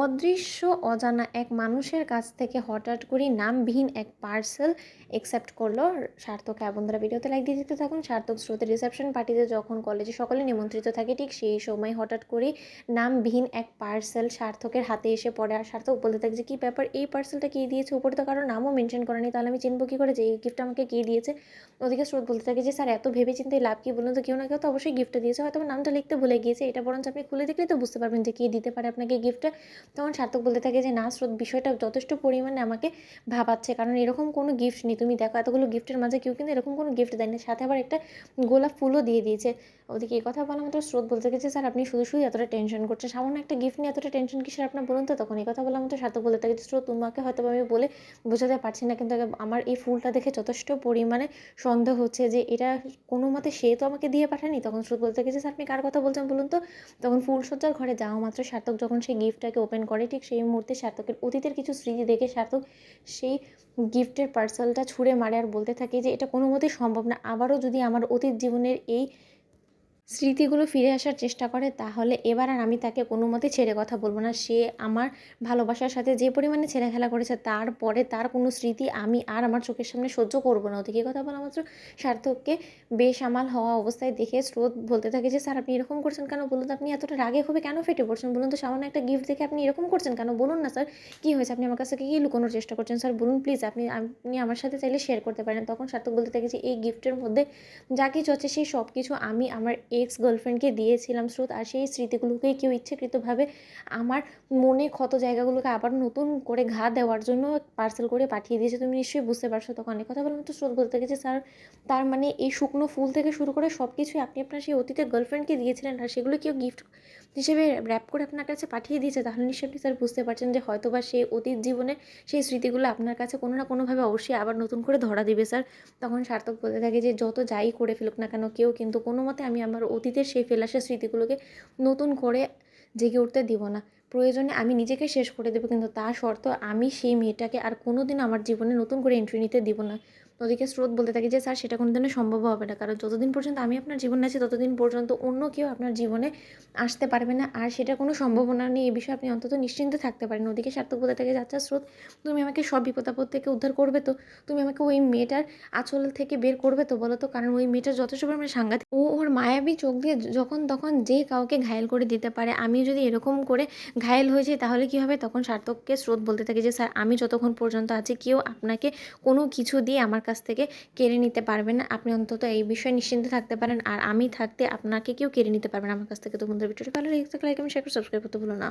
অদৃশ্য অজানা এক মানুষের কাছ থেকে হঠাৎ করেই নামবিহীন এক পার্সেল অ্যাকসেপ্ট করলো সার্থক। হ্যাঁ বন্ধুরা, ভিডিওতে লাইক দিয়ে দিতে থাকুন। সার্থক স্রোতের রিসেপশন পার্টিতে যখন কলেজে সকলে নিমন্ত্রিত থাকে, ঠিক সেই সময় হঠাৎ করেই নামবিহীন এক পার্সেল সার্থকের হাতে এসে পড়ে। আর সার্থক বলতে থাকে যে কী ব্যাপার, এই পার্সেলটা কে দিয়েছে? উপরে তো কারো নামও মেনশন করেনি, তাহলে আমি চিনবো কী করে যে এই গিফটটা আমাকে কে দিয়েছে? ওদিকে স্রোত বলতে থাকে যে স্যার, এত ভেবে চিন্তে লাভ কি বলুন তো? কেউ না কেউ তো অবশ্যই গিফটটা দিয়েছে, হয়তো আমার নামটা লিখতে ভুলে গিয়েছে। এটা বরঞ্চ আপনি খুলে দেখলেই তো বুঝতে পারবেন যে কে দিতে পারে আপনাকে গিফটটা। তখন সার্থক বলতে থাকে যে না স্রোত, বিষয়টা যথেষ্ট পরিমাণে আমাকে ভাবাচ্ছে, কারণ এরকম কোনো গিফট নেই। তুমি দেখো, এতগুলো গিফটের মাঝে কেউ কিন্তু এরকম কোনো গিফট দেয়নি, সাথে আবার একটা গোলাপ ফুলও দিয়ে দিয়েছে। ওদিকে এই কথা বলা মাত্র স্রোত বলতে গেছে স্যার, আপনি শুধু শুধু এতটা টেনশন করছেন, সামান্য একটা গিফট নিয়ে এতটা টেনশন কিসের আপনার বলুন তো? তখন এই কথা বলা মাত্র সার্থক বলতে থাকে স্রোত, তোমাকে হয়তো আমি বলে বোঝাতে পারছি না, কিন্তু আমার এই ফুলটা দেখে যথেষ্ট পরিমাণে সন্দেহ হচ্ছে যে এটা কোনো মতে সে তো আমাকে দিয়ে পাঠায়নি। তখন স্রোত বলতে গেছে স্যার, আপনি কার কথা বলছেন বলুন তো? তখন ফুলসজ্জার ঘরে যাওয়া মাত্র সার্থক যখন সেই গিফটটাকে ওপেন করে, ঠিক সেই মুহূর্তে সার্থকের অতীতের কিছু স্মৃতি দেখে সার্থক সেই গিফটের পার্সেলটা ছুঁড়ে মারে আর বলতে থাকে যে এটা কোনো মতেই সম্ভব না। আবারও যদি আমার অতীত জীবনের এই স্মৃতিগুলো ফিরে আসার চেষ্টা করে, তাহলে এবার আর আমি তাকে কোনো মতে ছেড়ে কথা বলবো না। সে আমার ভালোবাসার সাথে যে পরিমাণে ছেলেখেলা করেছে, তারপরে তার কোনো স্মৃতি আমি আর আমার চোখের সামনে সহ্য করবো না। ওদিকে কথা বলা মাত্র সার্থককে বেসামাল হওয়া অবস্থায় দেখে স্রোত বলতে থাকে যে স্যার, আপনি এরকম করছেন কেন বলুন তো? আপনি এতটা রাগে ক্ষোভে কেন ফেটে পড়ছেন বলুন তো? সামান্য একটা গিফট দেখে আপনি এরকম করছেন কেন বলুন না স্যার? কী হয়েছে? আপনি আমার কাছ থেকে কী লুকোনোর চেষ্টা করছেন স্যার? বলুন প্লিজ, আপনি আপনি আমার সাথে চাইলে শেয়ার করতে পারেন। তখন সার্থক বলতে থাকে যে এই গিফটের মধ্যে যা কিছু আছে সেই সব কিছু আমি আমার এক্স গার্লফ্রেন্ডকে দিয়েছিলাম স্রোত, আর সেই স্মৃতিগুলোকেই কেউ ইচ্ছাকৃতভাবে আমার মনে ক্ষত জায়গাগুলোকে আবার নতুন করে ঘা দেওয়ার জন্য পার্সেল করে পাঠিয়ে দিয়েছে। তুমি নিশ্চয়ই বুঝতে পারছো। তখন অনেক কথা বলার মতো স্রোত বলতে গেছে স্যার, তার মানে এই শুকনো ফুল থেকে শুরু করে সব কিছুই আপনি আপনার সেই অতীতের গার্লফ্রেন্ডকে দিয়েছিলেন, আর সেগুলো কেউ গিফট হিসেবে র্যাপ করে আপনার কাছে পাঠিয়ে দিয়েছে? তাহলে নিশ্চয়ই আপনি স্যার বুঝতে পারছেন যে হয়তো বা সেই অতীত জীবনে সেই স্মৃতিগুলো আপনার কাছে কোনো না কোনোভাবে অবশ্যই আবার নতুন করে ধরা দিবে স্যার। তখন সার্থক বলতে থাকে যে যত যাই করে ফেলুক না কেন, কেউ কিন্তু কোনো মতে আমি আমার অতীতের সেই ফেলাসা স্মৃতিগুলোকে নতুন করে জেগে উঠতে দিব না। প্রয়োজনে আমি নিজেকে শেষ করে দেবো, কিন্তু তা শর্ত আমি সেই মেয়েটাকে আর কোনো দিন আমার জীবনে নতুন করে এন্ট্রি নিতে দিব না। ওদিকে স্রোত বলতে থাকে যে স্যার, সেটা কোনো দিনও সম্ভব হবে না, কারণ যতদিন পর্যন্ত আমি আপনার জীবনে আছি ততদিন পর্যন্ত অন্য কেউ আপনার জীবনে আসতে পারবে না, আর সেটা কোনো সম্ভাবনা নেই। এই বিষয়ে আপনি অন্তত নিশ্চিন্তে থাকতে পারেন। ওদিকে সার্থক বলতে থাকে আচ্ছা স্রোত, তুমি আমাকে সব বিপদ আপদ থেকে উদ্ধার করবে তো? তুমি আমাকে ওই মেয়েটার আঁচল থেকে বের করবে তো বলো তো? কারণ ওই মেয়েটা যথেষ্ট পরিমাণে সাংঘাতিক। ও ওর মায়াবী চোখ দিয়ে যখন তখন যে কাউকে ঘায়েল করে দিতে পারে। আমি যদি এরকম করে ঘায়েল হয়ে যাই তাহলে কী হবে? তখন সার্থককে স্রোত বলতে থাকে যে স্যার, আমি যতক্ষণ পর্যন্ত আছি কেউ আপনাকে কোনো কিছু দিয়ে আমার কাছ থেকে কেড়ে নিতে পারবে না। আপনি অন্তত এই বিষয়ে নিশ্চিন্তে থাকতে পারেন, আর আমি থাকতে আপনাকে কেউ কেড়ে নিতে পারবে না আমার কাছ থেকে। তো বন্ধুরা, ভিডিওটি ভালো লেগে থাকলে লাইক এবং শেয়ার করে সাবস্ক্রাইব করতে ভুলো না।